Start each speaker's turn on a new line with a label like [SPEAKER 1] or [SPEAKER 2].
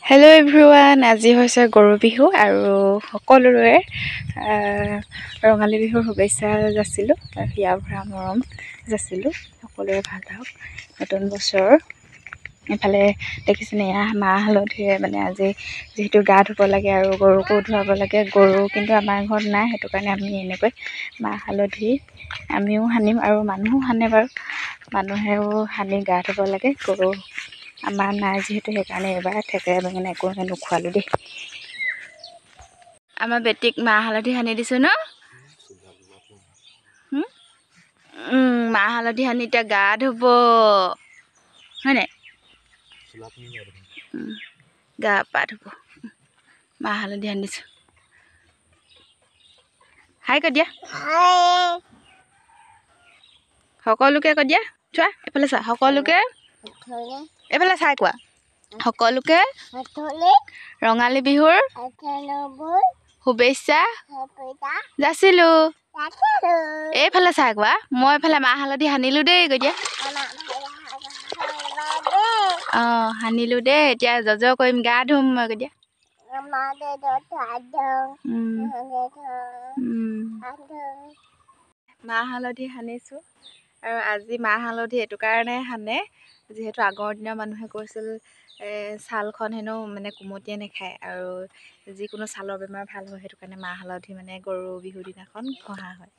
[SPEAKER 1] Hello' everyone, আজি হৈছে গৰু বিহু আৰু সকলোৰে ৰঙালী বিহুৰ শুভেচ্ছা যাচিলোঁ আৰু হিয়া ভৰা মৰম যাচিলোঁ। সকলোৰে ভাল হওক নতুন বছৰ। এইফালে দেখিছেনে, এয়া মাহ হালধিৰে মানে আজি যিহেতু গা ধুব লাগে আৰু গৰুকো ধুৱাব লাগে। গৰু কিন্তু আমাৰ ঘৰত নাই, সেইটো কাৰণে আমি এনেকৈ মাহ হালধি আমিও সানিম আৰু মানুহো সানে বাৰু। মানুহেও সানি গা ধুব লাগে। গৰু আমাৰ নাই যিহেতু সেইকাৰণে এবাৰ থেকেৰা বেঙেনা একো নোখোৱালোঁ দেই। আমাৰ বেটিক মাহ হালধি সানি দিছোঁ ন। মাহ হালধি সানি এতিয়া গা ধুব, হয়নে? গা পা ধুব, মাহ হালধি সানিছোঁ। হাই কৈ দিয়া, সকলোকে কৈ দিয়া। চোৱা এইফালে চোৱা, সকলোকে এইফালে চাই কোৱা, সকলোকে ৰঙালী বিহুৰ শুভেচ্ছা যাচিলোঁ। এইফালে চাই কোৱা, মই এইফালে মাহ হালধি সানিলোঁ দেই কৈ দিয়া। অঁ সানিলোঁ দেই, এতিয়া জজ কৰিম, গা ধুম মই কৈ দিয়া। মাহ হালধি সানিছোঁ আৰু আজি মাহ হালধি এইটো কাৰণে সানে, যিহেতু আগৰ দিনৰ মানুহে কৈছিল ছালখন হেনো মানে কুমটিয়ে নাখায় আৰু যিকোনো ছালৰ বেমাৰ ভাল হয়। সেইটো কাৰণে মাহ হালধি মানে গৰু বিহুৰ দিনাখন ঘঁহা হয়।